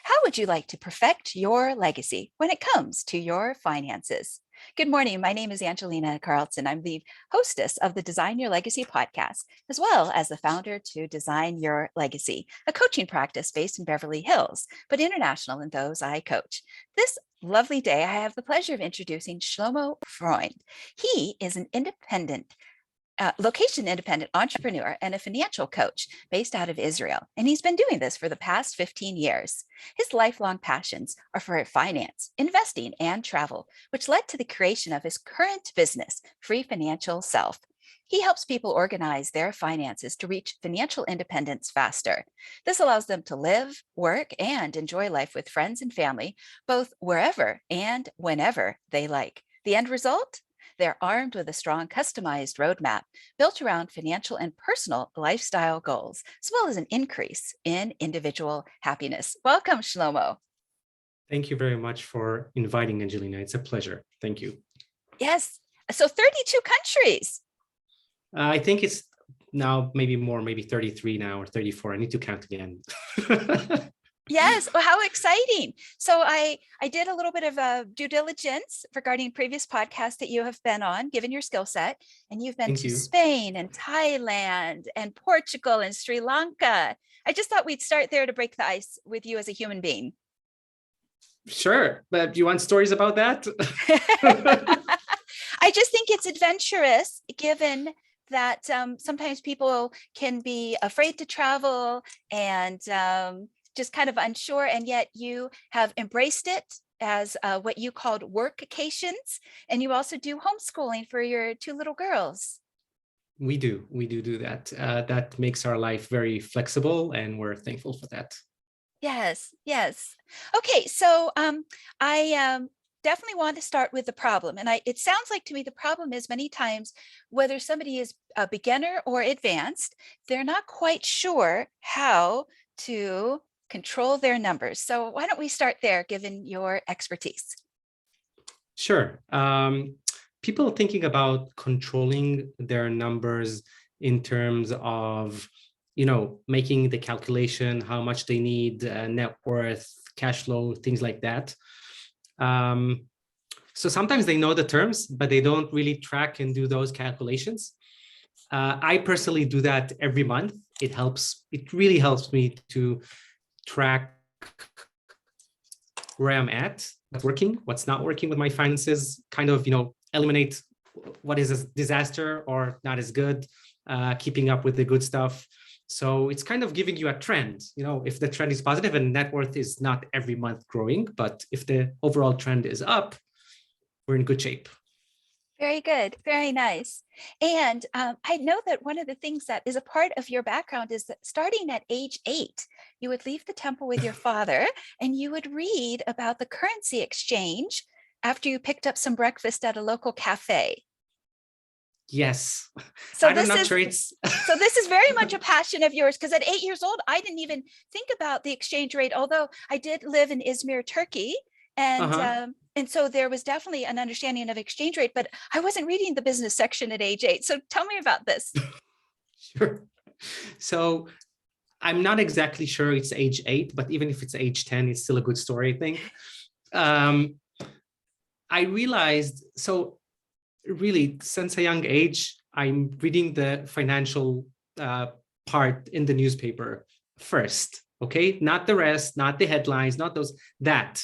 How would you like to perfect your legacy when it comes to your finances? Good morning. My name is Angelina Carleton. I'm the hostess of the Design Your Legacy podcast, as well as the founder to Design Your Legacy, a coaching practice based in Beverly Hills, but international in those I coach. This lovely day, I have the pleasure of introducing Shlomo Freund. He is an location independent entrepreneur and a financial coach based out of Israel. And he's been doing this for the past 15 years. His lifelong passions are for finance, investing, and travel, which led to the creation of his current business, Free Financial Self. He helps people organize their finances to reach financial independence faster. This allows them to live, work, and enjoy life with friends and family, both wherever and whenever they like. The end result? They're armed with a strong customized roadmap built around financial and personal lifestyle goals, as well as an increase in individual happiness. Welcome, Shlomo. Thank you very much for inviting Angelina. It's a pleasure. Thank you. Yes. So 32 countries. I think it's now maybe more, maybe 33 now or 34. I need to count again. Yes. Well, how exciting. So I did a little bit of due diligence regarding previous podcasts that you have been on, given your skill set, and you've been to Spain and Thailand and Portugal and Sri Lanka. I just thought we'd start there to break the ice with you as a human being. Sure. But do you want stories about that? I just think it's adventurous, given that sometimes people can be afraid to travel and just kind of unsure, and yet you have embraced it as what you called workcations, and you also do homeschooling for your two little girls. We do that. That makes our life very flexible, and we're thankful for that. Yes. Okay, so I definitely want to start with the problem, and it sounds like to me the problem is many times whether somebody is a beginner or advanced, they're not quite sure how to control their numbers. So why don't we start there, given your expertise? Sure. People thinking about controlling their numbers in terms of, making the calculation, how much they need, net worth, cash flow, things like that. So sometimes they know the terms, but they don't really track and do those calculations. I personally do that every month. It really helps me to track where I'm at, what's working, what's not working with my finances, kind of, eliminate what is a disaster or not as good, keeping up with the good stuff. So it's kind of giving you a trend, if the trend is positive and net worth is not every month growing, but if the overall trend is up, we're in good shape. Very good. Very nice. And I know that one of the things that is a part of your background is that starting at age 8, you would leave the temple with your father and you would read about the currency exchange after you picked up some breakfast at a local cafe. Yes. So so this is very much a passion of yours, because at 8 years old, I didn't even think about the exchange rate, although I did live in Izmir, Turkey. And so there was definitely an understanding of exchange rate, but I wasn't reading the business section at age 8. So tell me about this. Sure. So I'm not exactly sure it's age 8, but even if it's age 10, it's still a good story, I think. I realized, so really since a young age, I'm reading the financial part in the newspaper first, okay? Not the rest, not the headlines, not that.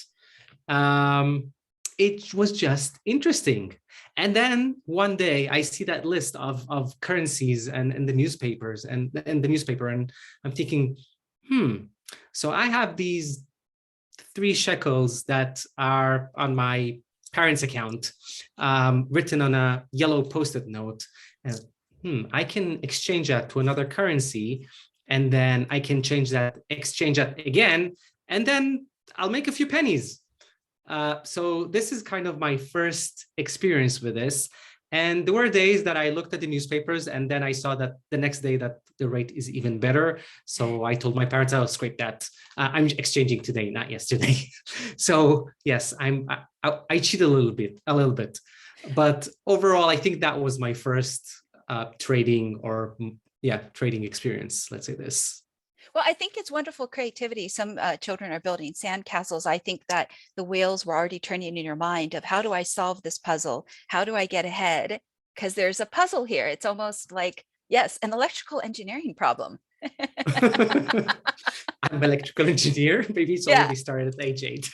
It was just interesting. And then one day I see that list of currencies and the newspapers and the newspaper, and I'm thinking, so I have these 3 shekels that are on my parents' account, written on a yellow Post-it note. And I can exchange that to another currency, and then I can exchange that again, and then I'll make a few pennies. So this is kind of my first experience with this. And there were days that I looked at the newspapers and then I saw that the next day that the rate is even better. So I told my parents, I'll scrape that. I'm exchanging today, not yesterday. So yes, I cheat a little bit. But overall, I think that was my first trading experience. Let's say this. Well, I think it's wonderful creativity. Some children are building sandcastles. I think that the wheels were already turning in your mind of how do I solve this puzzle? How do I get ahead? Because there's a puzzle here. It's almost like, yes, an electrical engineering problem. I'm an electrical engineer. Maybe it's Yeah. already started at age 8.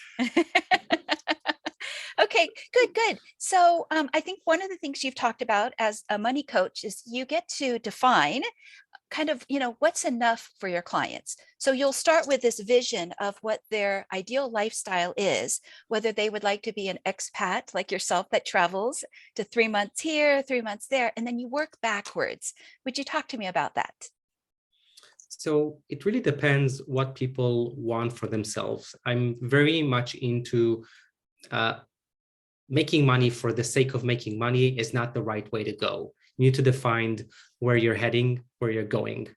Okay, good, good. So I think one of the things you've talked about as a money coach is you get to define kind of, what's enough for your clients. So you'll start with this vision of what their ideal lifestyle is, whether they would like to be an expat like yourself that travels to 3 months here, 3 months there, and then you work backwards. Would you talk to me about that? So it really depends what people want for themselves. I'm very much into uh, making money for the sake of making money is not the right way to go. You need to define where you're heading, where you're going.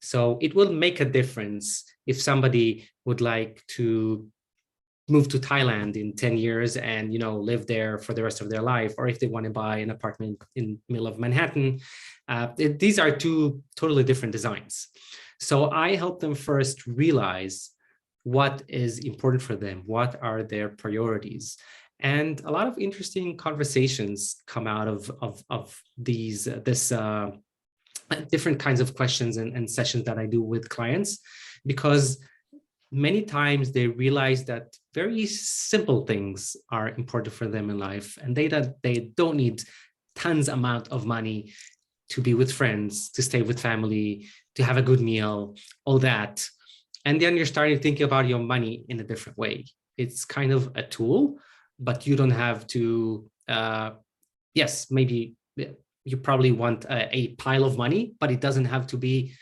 So it will make a difference if somebody would like to move to Thailand in 10 years and live there for the rest of their life, or if they want to buy an apartment in the middle of Manhattan. These are two totally different designs. So I help them first realize what is important for them, what are their priorities. And a lot of interesting conversations come out of these different kinds of questions and sessions that I do with clients, because many times they realize that very simple things are important for them in life, and they don't need tons amount of money to be with friends, to stay with family, to have a good meal, all that. And then you're starting thinking about your money in a different way. It's kind of a tool, but you don't have to, yes, maybe you probably want a pile of money, but it doesn't have to be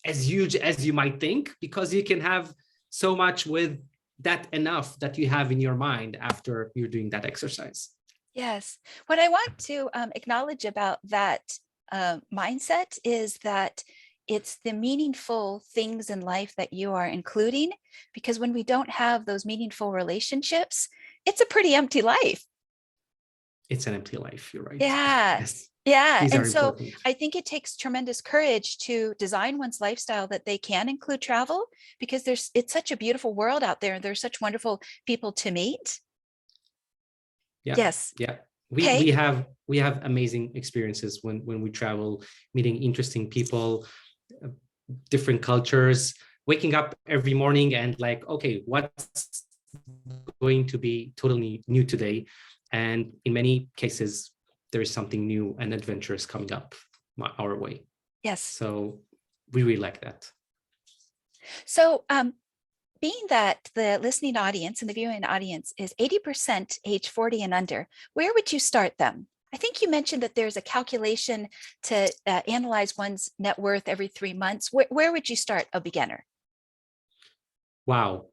as huge as you might think, because you can have so much with that enough that you have in your mind after you're doing that exercise. Yes. What I want to acknowledge about that mindset is that it's the meaningful things in life that you are including, because when we don't have those meaningful relationships, it's a pretty empty life. It's an empty life. You're right. Yeah. Yes, Yeah. these are And so important. I think it takes tremendous courage to design one's lifestyle that they can include travel, because it's such a beautiful world out there and there's such wonderful people to meet. Yeah, Yes. yeah. Okay. We have amazing experiences when we travel, meeting interesting people, uh, different cultures, waking up every morning and like, okay, what's going to be totally new today? And in many cases, there is something new and adventurous coming up our way. Yes. So we really like that. So being that the listening audience and the viewing audience is 80% age 40 and under, where would you start them? I think you mentioned that there's a calculation to analyze one's net worth every 3 months. Where would you start a beginner? Wow.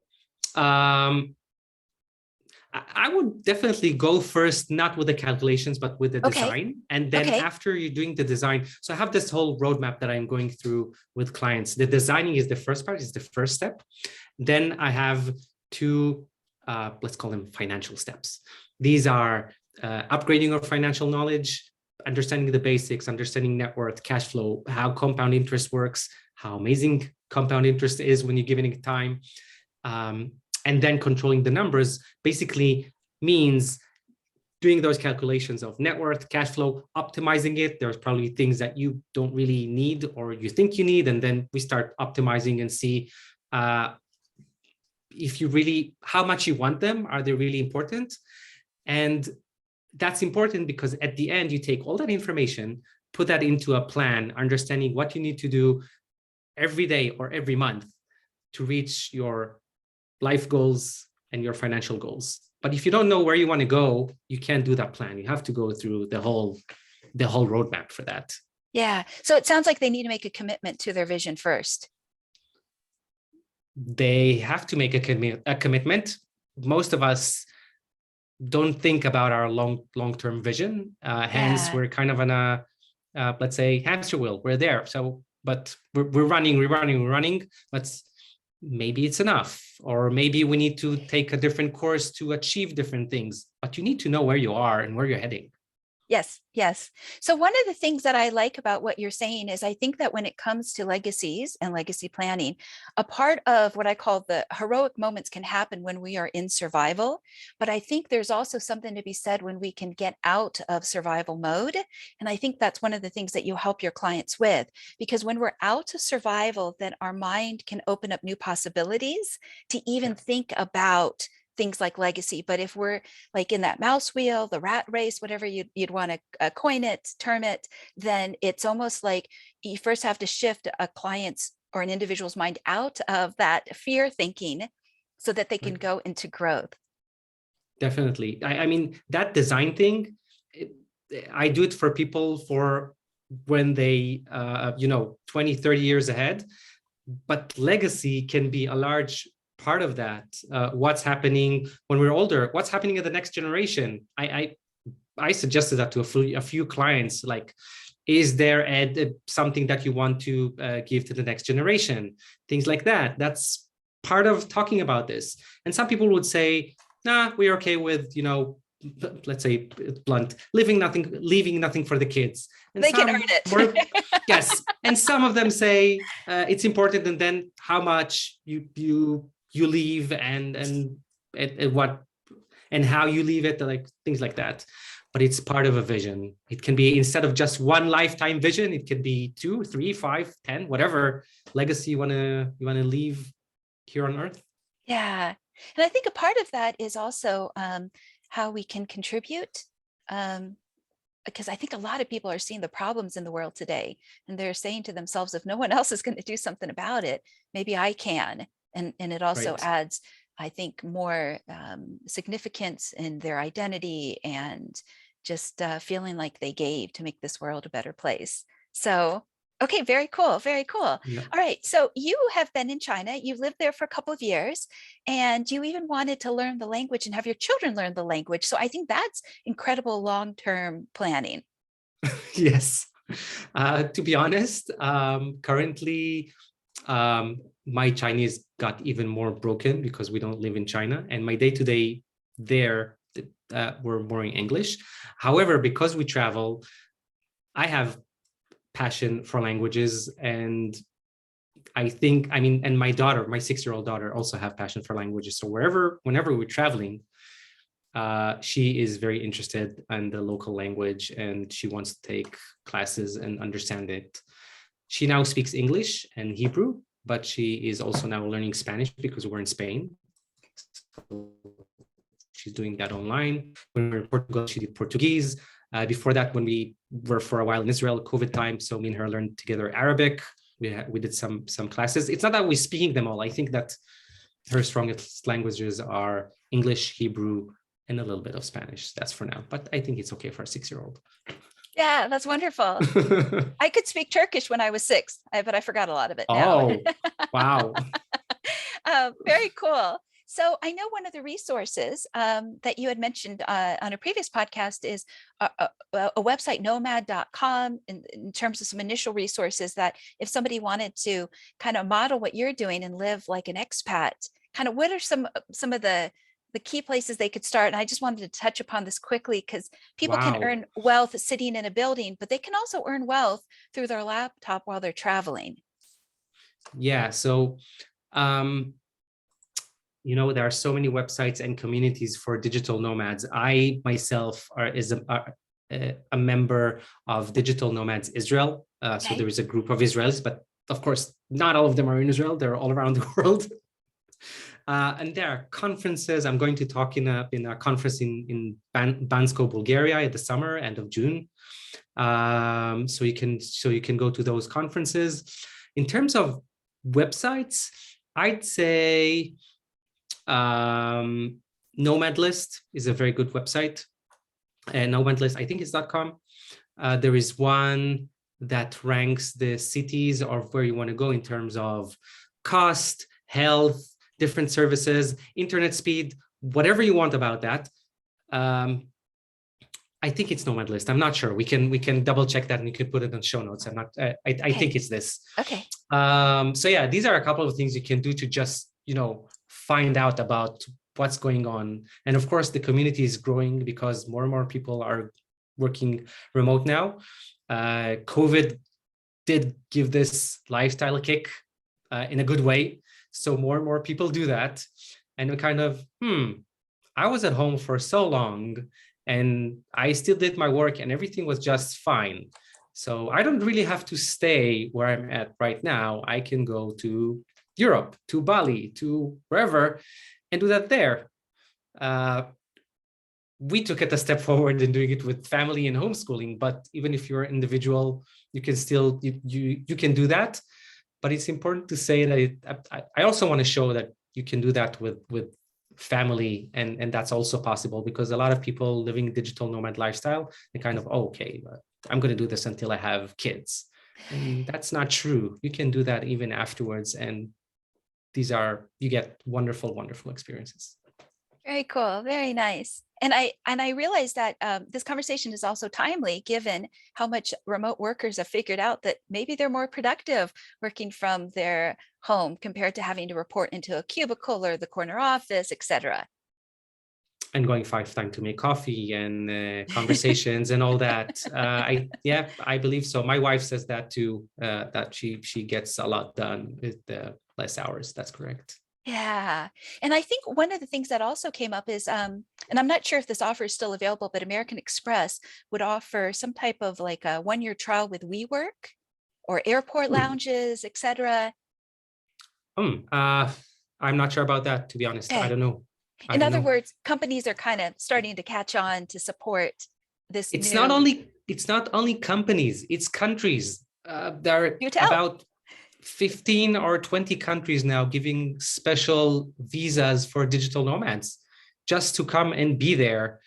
I would definitely go first, not with the calculations, but with the Okay. design. And then Okay. after you're doing the design, so I have this whole roadmap that I'm going through with clients. The designing is the first part, is the first step. Then I have two, let's call them financial steps. These are upgrading your financial knowledge, understanding the basics, understanding net worth, cash flow, how compound interest works, how amazing compound interest is when you're giving it time. And then controlling the numbers basically means doing those calculations of net worth, cash flow, optimizing it. There's probably things that you don't really need or you think you need. And then we start optimizing and see if you really, how much you want them. Are they really important? And that's important because at the end, you take all that information, put that into a plan, understanding what you need to do every day or every month to reach your life goals and your financial goals. But if you don't know where you want to go, you can't do that plan. You have to go through the whole roadmap for that. Yeah. So it sounds like they need to make a commitment to their vision first. They have to make a commitment. Most of us don't think about our long-term vision. Hence, Yeah. we're kind of on a, let's say, hamster wheel. We're there. So, but we're running. But maybe it's enough, or maybe we need to take a different course to achieve different things, but you need to know where you are and where you're heading. Yes, yes. So one of the things that I like about what you're saying is I think that when it comes to legacies and legacy planning, a part of what I call the heroic moments can happen when we are in survival. But I think there's also something to be said when we can get out of survival mode. And I think that's one of the things that you help your clients with, because when we're out of survival, then our mind can open up new possibilities to even think about things like legacy. But if we're like in that mouse wheel, the rat race, whatever you'd want to coin it, term it, then it's almost like you first have to shift a client's or an individual's mind out of that fear thinking so that they can Right. go into growth. Definitely. I mean, that design thing, it, I do it for people for when they, 20, 30 years ahead. But legacy can be a large part of that. What's happening when we're older? What's happening in the next generation? I suggested that to a few clients, like, is there something that you want to give to the next generation? Things like that. That's part of talking about this. And some people would say, nah, we're okay with, let's say blunt, leaving nothing for the kids. And They can earn some it. more, yes. And some of them say it's important, and then how much you leave and what and how you leave it, like things like that. But it's part of a vision. It can be, instead of just one lifetime vision, it could be 2, 3, 5, 10, whatever legacy you wanna leave here on Earth. Yeah. And I think a part of that is also how we can contribute. Um, because I think a lot of people are seeing the problems in the world today, and they're saying to themselves, if no one else is going to do something about it, maybe I can. And it also Right. adds, I think, more significance in their identity and just feeling like they gave to make this world a better place. So, okay, very cool, very cool. All Yeah. right, so you have been in China, you've lived there for a couple of years, and you even wanted to learn the language and have your children learn the language. So I think that's incredible long-term planning. Yes. To be honest, currently, my Chinese got even more broken because we don't live in China, and my day-to-day there were more in English. However, because we travel, I have passion for languages, and and my daughter, my 6-year-old daughter, also have passion for languages. So whenever we're traveling, she is very interested in the local language, and she wants to take classes and understand it. She now speaks English and Hebrew, but she is also now learning Spanish because we're in Spain. So she's doing that online. When we were in Portugal, she did Portuguese. Before that, when we were for a while in Israel, COVID time, so me and her learned together Arabic. We did some classes. It's not that we're speaking them all. I think that her strongest languages are English, Hebrew, and a little bit of Spanish. That's for now, but I think it's okay for a 6-year-old. Yeah, that's wonderful. I could speak Turkish when I was 6, but I forgot a lot of it now. Oh, wow. Very cool. So I know one of the resources that you had mentioned on a previous podcast is a website, nomad.com, in terms of some initial resources that if somebody wanted to kind of model what you're doing and live like an expat, kind of what are some of the key places they could start? And I just wanted to touch upon this quickly because people can Wow. earn wealth sitting in a building, but they can also earn wealth through their laptop while they're traveling. Yeah. So, um, there are so many websites and communities for digital nomads. I myself is a member of Digital Nomads Israel. So Okay. there is a group of Israelis, but of course, not all of them are in Israel. They're all around the world. And there are conferences. I'm going to talk in a conference in Bansko, Bulgaria, at the summer, end of June. So you can go to those conferences. In terms of websites, I'd say Nomad List is a very good website. Nomad List, I think it's .com. There is one that ranks the cities of where you want to go in terms of cost, health, different services, internet speed, whatever you want about that. I think it's Nomad List. I'm not sure. We can double check that and you can put it in show notes. I'm not. I think Okay. it's this. Okay. So yeah, these are a couple of things you can do to just find out about what's going on. And of course, the community is growing because more and more people are working remote now. COVID did give this lifestyle a kick in a good way. So more and more people do that. And we kind of, I was at home for so long and I still did my work and everything was just fine. So I don't really have to stay where I'm at right now. I can go to Europe, to Bali, to wherever, and do that there. We took it a step forward in doing it with family and homeschooling, but even if you're an individual, you can still, you can do that. But it's important to say that I also want to show that you can do that with family, and that's also possible, because a lot of people living digital nomad lifestyle, they kind of, oh, okay, I'm going to do this until I have kids. And that's not true. You can do that even afterwards. And you get wonderful, wonderful experiences. Very cool. Very nice. And I realize that this conversation is also timely, given how much remote workers have figured out that maybe they're more productive working from their home compared to having to report into a cubicle or the corner office, etc. And going 5 times to make coffee and conversations and all that. I believe so. My wife says that too, that she gets a lot done with less hours. That's correct. Yeah. And I think one of the things that also came up is, and I'm not sure if this offer is still available, but American Express would offer some type of like a 1-year trial with WeWork or airport lounges, etc. I'm not sure about that, to be honest. I Okay. don't know. In other words, companies are kind of starting to catch on to support this It's new. not only companies, it's countries. There are You tell. about 15 or 20 countries now giving special visas for digital nomads just to come and be there,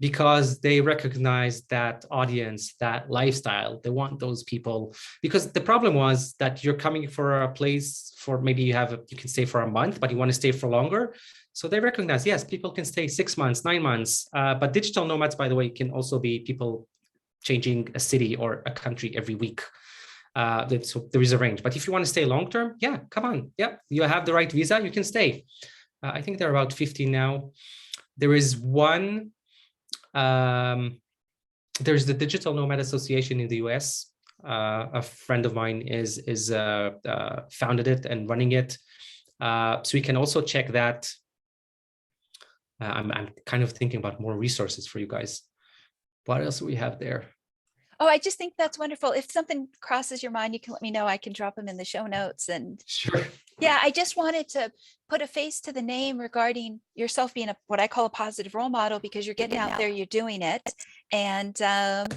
because they recognize that audience, that lifestyle. They want those people, because the problem was that you're coming for a place for maybe you can stay for a month, but you want to stay for longer. So they recognize, yes, people can stay 6 months, 9 months, but digital nomads, by the way, can also be people changing a city or a country every week. So there is a range, but if you want to stay long term, yeah, come on, yeah, you have the right visa, you can stay. I think there are about 15 now. There is one. There's the Digital Nomad Association in the US. A friend of mine is founded it and running it. So we can also check that. I'm kind of thinking about more resources for you guys. What else do we have there? Oh, I just think that's wonderful. If something crosses your mind, you can let me know. I can drop them in the show notes. And Sure. yeah, I just wanted to put a face to the name regarding yourself being what I call a positive role model, because you're getting out there, you're doing it, and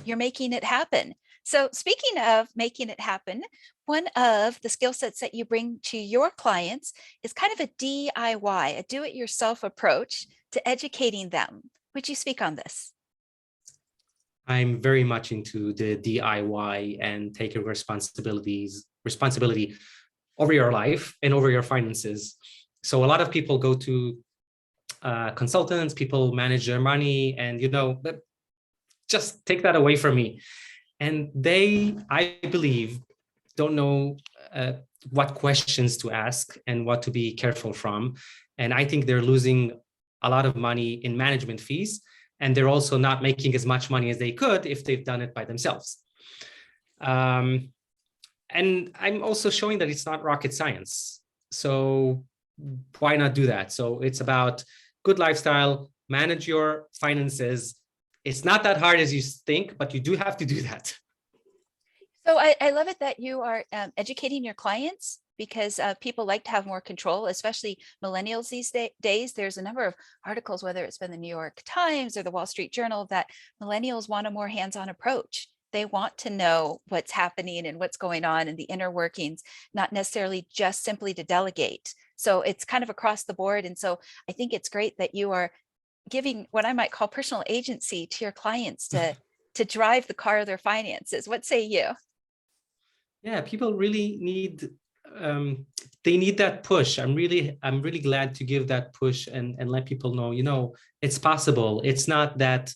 you're making it happen. So speaking of making it happen, one of the skill sets that you bring to your clients is kind of a DIY, a do-it-yourself approach to educating them. Would you speak on this? I'm very much into the DIY and taking responsibility over your life and over your finances. So a lot of people go to consultants, people manage their money, and just take that away from me. And they, I believe, don't know what questions to ask and what to be careful from. And I think they're losing a lot of money in management fees. And they're also not making as much money as they could if they've done it by themselves. And I'm also showing that it's not rocket science. So why not do that? So it's about good lifestyle, manage your finances. It's not that hard as you think, but you do have to do that. So I love it that you are educating your clients, because people like to have more control, especially millennials these days. There's a number of articles, whether it's been the New York Times or the Wall Street Journal, that millennials want a more hands-on approach. They want to know what's happening and what's going on in the inner workings, not necessarily just simply to delegate. So it's kind of across the board. And so I think it's great that you are giving what I might call personal agency to your clients to drive the car of their finances. What say you? Yeah, people really need they need that push. I'm really glad to give that push and let people know, it's possible. It's not that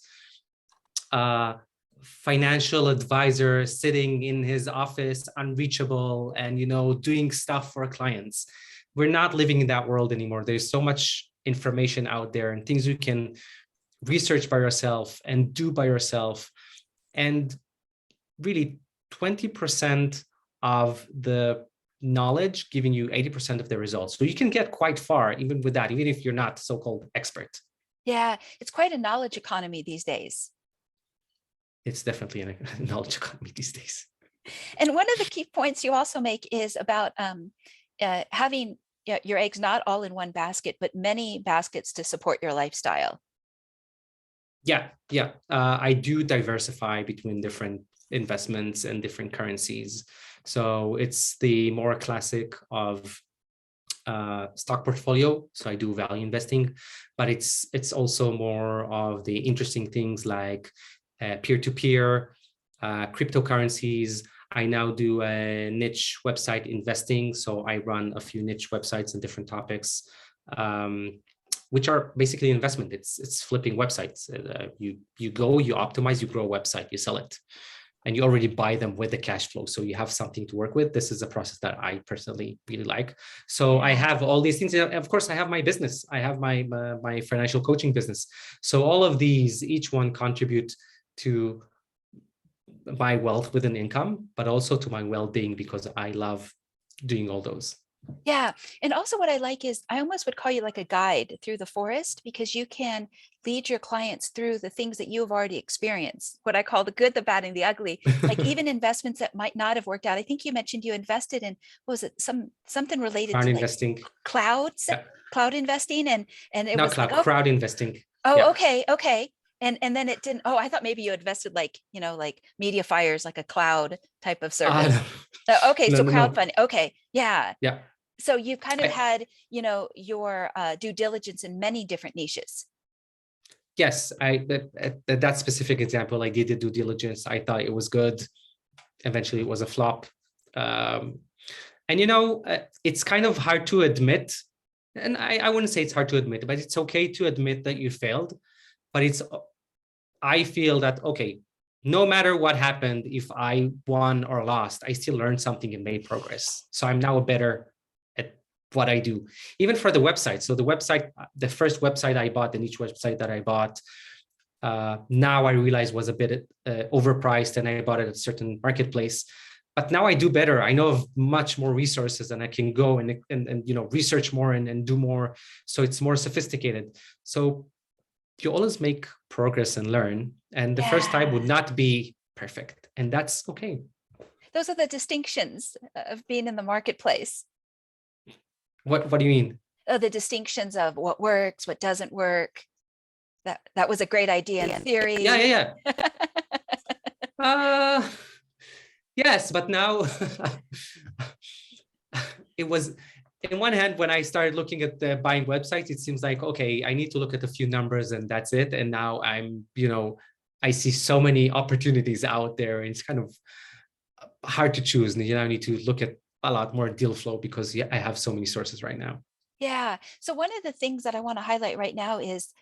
financial advisor sitting in his office unreachable and doing stuff for clients. We're not living in that world anymore. There's so much information out there and things you can research by yourself and do by yourself. and really 20% of the knowledge giving you 80% of the results. So you can get quite far even with that, even if you're not so-called expert. Yeah, it's quite a knowledge economy these days. It's definitely a knowledge economy these days. And one of the key points you also make is about having your eggs not all in one basket, but many baskets to support your lifestyle. Yeah. I do diversify between different investments and different currencies. So it's the more classic of stock portfolio. So I do value investing, but it's also more of the interesting things like peer-to-peer, cryptocurrencies. I now do a niche website investing. So I run a few niche websites on different topics, which are basically investment. It's flipping websites. You go, you optimize, you grow a website, you sell it, and you already buy them with the cash flow. So you have something to work with. This is a process that I personally really like. So I have all these things. Of course, I have my business. I have my financial coaching business. So all of these, each one contribute to my wealth with an income, but also to my well-being, because I love doing all those. Yeah. And also what I like is I almost would call you like a guide through the forest, because you can lead your clients through the things that you've already experienced, what I call the good, the bad, and the ugly, like even investments that might not have worked out. I think you mentioned you invested in, what was it, something related Crowd to like investing. cloud investing, and it Not was cloud, like, oh, crowd investing. oh, Yeah. okay. And then it didn't. Oh, I thought maybe you invested like, like media fires, like a cloud type of service. Okay, No, so no, no. crowdfunding. Okay, yeah. Yeah. So you've kind of I, had, your due diligence in many different niches. yes, that specific example, I did the due diligence. I thought it was good. Eventually, it was a flop. And it's kind of hard to admit, and I wouldn't say it's hard to admit, but it's okay to admit that you failed. But I feel that, okay, no matter what happened, if I won or lost, I still learned something and made progress. So I'm now better at what I do, even for the website. So the first website I bought, the niche website that I bought, now I realize was a bit overpriced, and I bought it at a certain marketplace. But now I do better. I know of much more resources, and I can go and research more and do more. So it's more sophisticated. So you always make progress and learn. And the first time Yeah. would not be perfect. And that's okay. Those are the distinctions of being in the marketplace. What do you mean? The distinctions of what works, what doesn't work. That was a great idea in theory. Yeah. Yes, but now it was, in one hand, when I started looking at the buying websites, it seems like, okay, I need to look at a few numbers and that's it. And now I see so many opportunities out there, and it's kind of hard to choose. And I need to look at a lot more deal flow, because I have so many sources right now. Yeah. So one of the things that I want to highlight right now is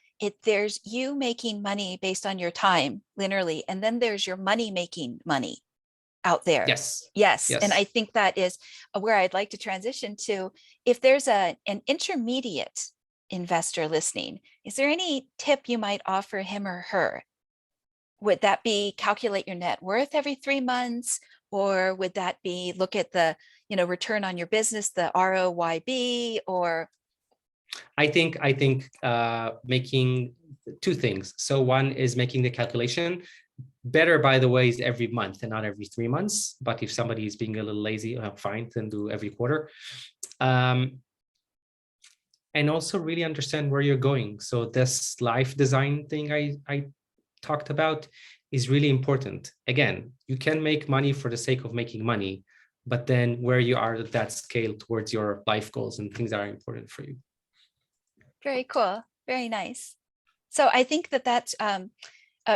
there's you making money based on your time, linearly, and then there's your money making money out there. Yes. Yes. And I Yes. think that is where I'd like to transition to. If there's an intermediate investor listening, is there any tip you might offer him or her? Would that be calculate your net worth every 3 months? Or would that be look at the, return on your business, the ROYB? Or I think making two things. So one is making the calculation. Better, by the way, is every month and not every 3 months. But if somebody is being a little lazy, fine, then do every quarter. And also really understand where you're going. So this life design thing I talked about is really important. Again, you can make money for the sake of making money, but then where you are at that scale towards your life goals and things that are important for you. very cool, very nice. So I think that that's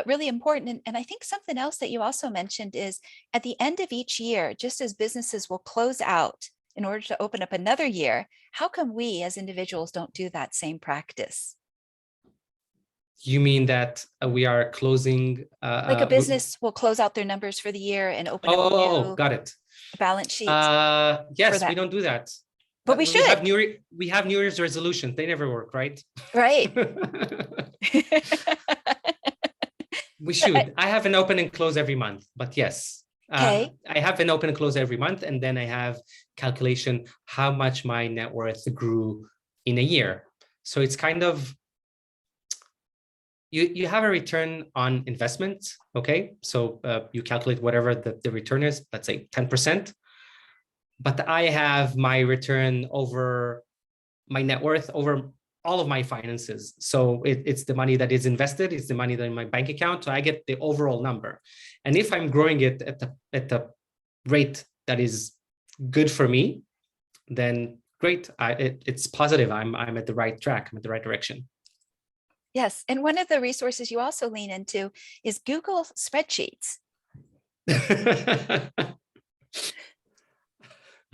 really important. And I think something else that you also mentioned is at the end of each year, just as businesses will close out in order to open up another year, how come we as individuals don't do that same practice? You mean that we are closing? Like a business will close out their numbers for the year and open up a new Got it. balance sheet for Yes, we that. don't do that. But we should. We have New Year's resolutions. They never work, right? Right. We should. I have an open and close every month, but yes, Okay. I have an open and close every month, and then I have calculation how much my net worth grew in a year. So it's kind of you have a return on investment. Okay, so you calculate whatever the return is, let's say 10%, but I have my return over my net worth over all of my finances. So it's the money that is invested, it's the money that in my bank account. So I get the overall number. And if I'm growing it at the rate that is good for me, then great. It's positive. I'm at the right track. I'm at the right direction. Yes. And one of the resources you also lean into is Google spreadsheets.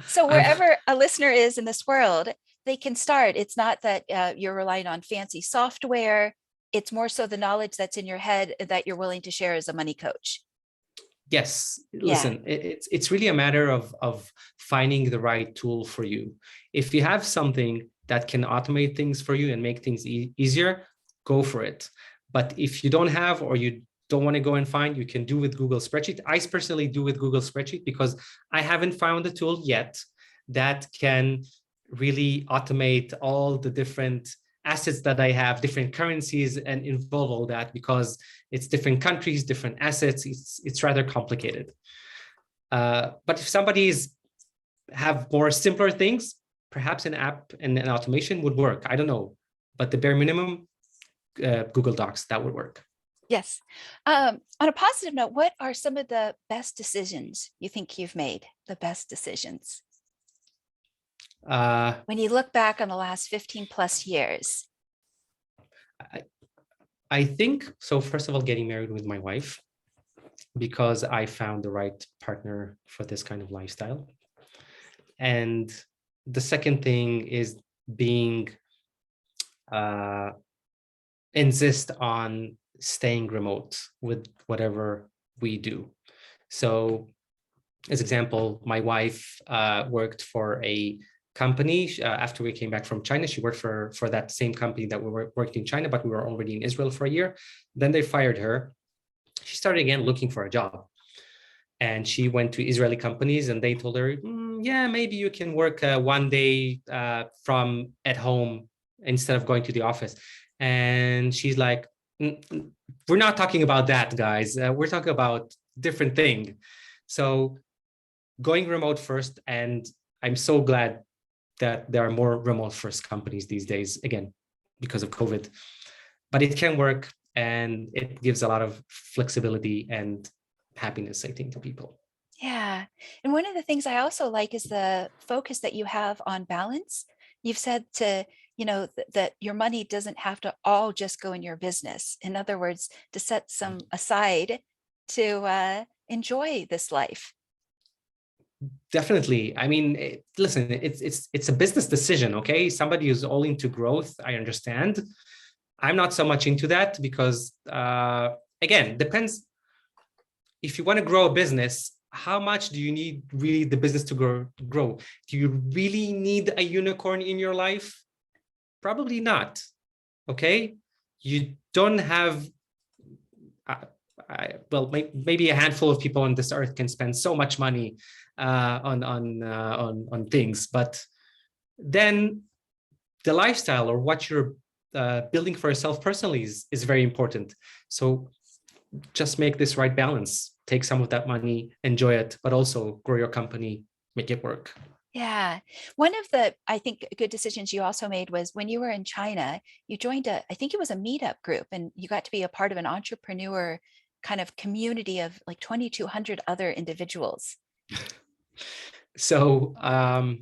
So I've wherever a listener is in this world, they can start. It's not that you're relying on fancy software. It's more so the knowledge that's in your head that you're willing to share as a money coach. Yes, Yeah. listen, it's really a matter of finding the right tool for you. If you have something that can automate things for you and make things easier, go for it. But if you don't have, or you don't want to go and find, you can do with Google Spreadsheet. I personally do with Google Spreadsheet because I haven't found a tool yet that can really automate all the different assets that I have, different currencies, and involve all that, because it's different countries, different assets. It's rather complicated. But if somebody's have more simpler things, perhaps an app and an automation would work. I don't know, but the bare minimum, Google Docs, that would work. Yes. On a positive note, what are some of the best decisions you think you've made? The best decisions Uh, when you look back on the last 15 plus years? I, I think so. First of all, getting married with my wife, because I found the right partner for this kind of lifestyle. And the second thing is being uh, insist on staying remote with whatever we do. So, as example, my wife worked for a company after we came back from China. She worked for that same company that we were working in China, but we were already in Israel for a year. Then they fired her. She started again looking for a job. And she went to Israeli companies, and they told her, yeah, maybe you can work one day from at home instead of going to the office. And she's like, we're not talking about that, guys. We're talking about different thing. So going remote first, and I'm so glad that there are more remote first companies these days, again, because of COVID. But it can work, and it gives a lot of flexibility and happiness, I think, to people. Yeah. And one of the things I also like is the focus that you have on balance. You've said to, that your money doesn't have to all just go in your business. In other words, to set some aside to enjoy this life. Definitely. I mean, listen, it's a business decision, okay? Somebody who's all into growth, I understand. I'm not so much into that because, again, depends. If you want to grow a business, how much do you need really the business to grow? Do you really need a unicorn in your life? Probably not. Okay. You don't have, well, maybe a handful of people on this earth can spend so much money on things, but then the lifestyle or what you're building for yourself personally is very important. So just make this right balance. Take some of that money, enjoy it, but also grow your company, make it work. Yeah. One of the, I think, good decisions you also made was when you were in China, you joined I think it was a meetup group, and you got to be a part of an entrepreneur kind of community of like 2,200 other individuals. So I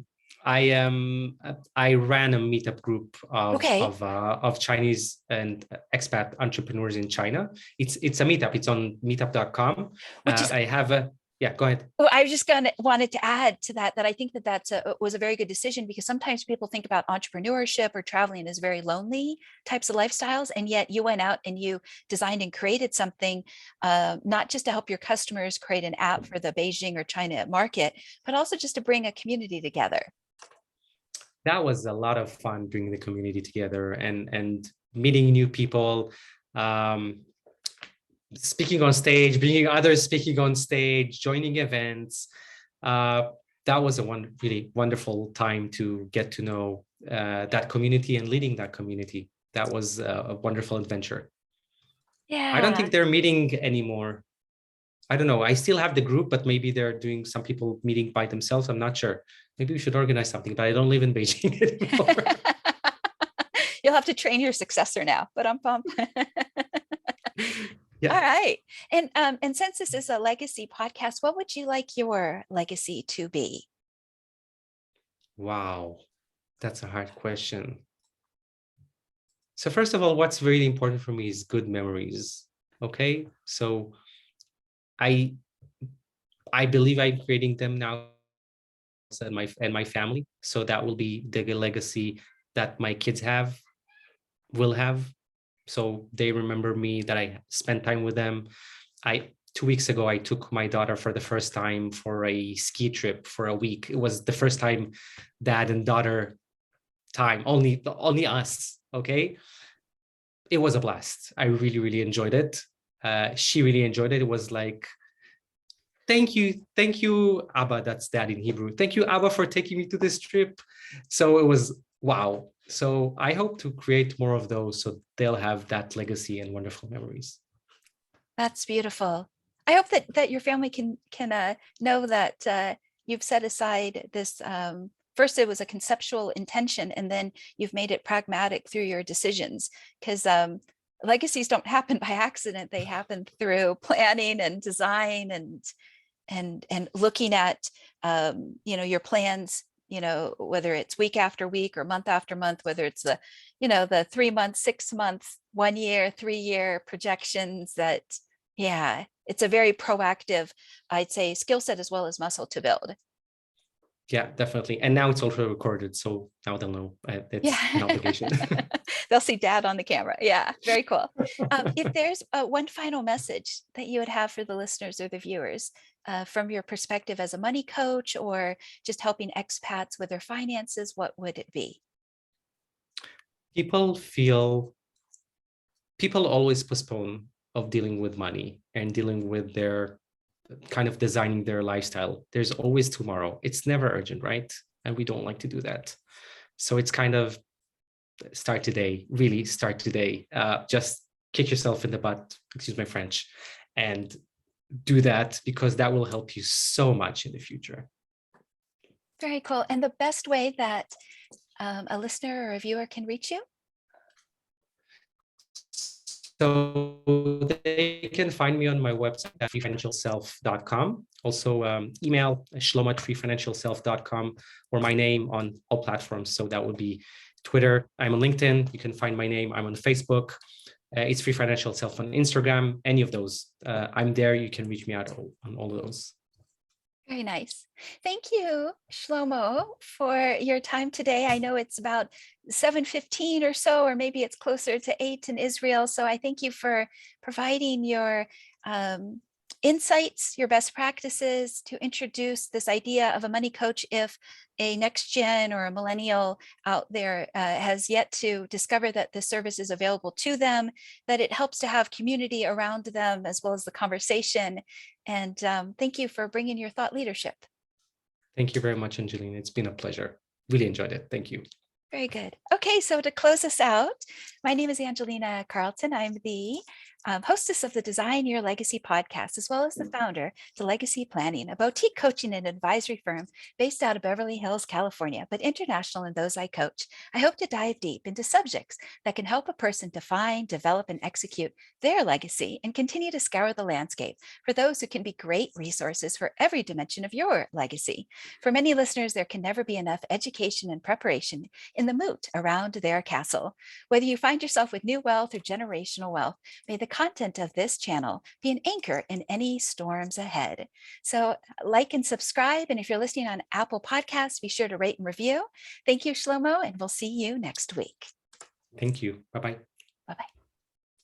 ran a meetup group Okay. of Chinese and expat entrepreneurs in China. It's a meetup. It's on meetup.com. Which is, I have a yeah. Go ahead. oh, I was just going to wanted to add to that I think that was a very good decision, because sometimes people think about entrepreneurship or traveling as very lonely types of lifestyles, and yet you went out and you designed and created something, not just to help your customers create an app for the Beijing or China market, but also just to bring a community together. That was a lot of fun bringing the community together and meeting new people. speaking on stage, bringing others speaking on stage, joining events. That was a really wonderful time to get to know that community and leading that community. That was a wonderful adventure. I don't Yeah. think they're meeting anymore. I don't know. I still have the group, but maybe they're doing some people meeting by themselves. I'm not sure. Maybe we should organize something, but I don't live in Beijing anymore. You'll have to train your successor now, but I'm pumped. Yeah. All right. And since this is a legacy podcast, what would you like your legacy to be? Wow. That's a hard question. So first of all, what's really important for me is good memories. Okay. So I I believe I'm creating them now and my family. So that will be the legacy that my kids will have. So they remember me, that I spent time with them. 2 weeks ago, I took my daughter for the first time for a ski trip for a week. It was the first time dad and daughter time, only us. Okay. It was a blast. I really, really enjoyed it. She really enjoyed it. It was like, thank you, Abba. That's dad in Hebrew. Thank you, Abba, for taking me to this trip. So it was wow. So I hope to create more of those so they'll have that legacy and wonderful memories. That's beautiful. I hope that your family can know that you've set aside this. First, it was a conceptual intention, and then you've made it pragmatic through your decisions. Because legacies don't happen by accident; they happen through planning and design and looking at your plans. Whether it's week after week or month after month, whether it's the 3 month, 6 month, 1 year, 3 year projections that, yeah, it's a very proactive, I'd say, skill set as well as muscle to build. Yeah, definitely. And now it's also recorded, so now they'll know it's an Yeah. obligation. They'll see dad on the camera. Yeah, very cool. If there's one final message that you would have for the listeners or the viewers from your perspective as a money coach or just helping expats with their finances, what would it be? people people always postpone of dealing with money and dealing with their kind of designing their lifestyle. There's always tomorrow. It's never urgent, right? And we don't like to do that. So it's kind of start today, really start today. Just kick yourself in the butt, excuse my French, and do that, because that will help you so much in the future. Very cool. And the best way that a listener or a viewer can reach you? So they can find me on my website at freefinancialself.com. Also email shlomo@freefinancialself.com, or my name on all platforms. So that would be Twitter. I'm on LinkedIn. You can find my name. I'm on Facebook. It's Free Financial Self on Instagram. Any of those. I'm there. You can reach me out on all of those. Very nice. Thank you, Shlomo, for your time today. I know it's about 7:15 or so, or maybe it's closer to 8 in Israel. So I thank you for providing your insights, your best practices to introduce this idea of a money coach if a next gen or a millennial out there has yet to discover that this service is available to them, that it helps to have community around them as well as the conversation. And thank you for bringing your thought leadership. Thank you very much, Angelina. It's been a pleasure. Really enjoyed it. Thank you. Very good. Okay, so to close us out, my name is Angelina Carleton. I'm the hostess of the Design Your Legacy podcast, as well as the founder to Legacy Planning, a boutique coaching and advisory firm based out of Beverly Hills, California, but international in those I coach. I hope to dive deep into subjects that can help a person define, develop, and execute their legacy and continue to scour the landscape for those who can be great resources for every dimension of your legacy. For many listeners, there can never be enough education and preparation in the moat around their castle. Whether you find yourself with new wealth or generational wealth, may the content of this channel be an anchor in any storms ahead. So like and subscribe. And if you're listening on Apple Podcasts, be sure to rate and review. Thank you, Shlomo, and we'll see you next week. Thank you. Bye-bye. Bye-bye.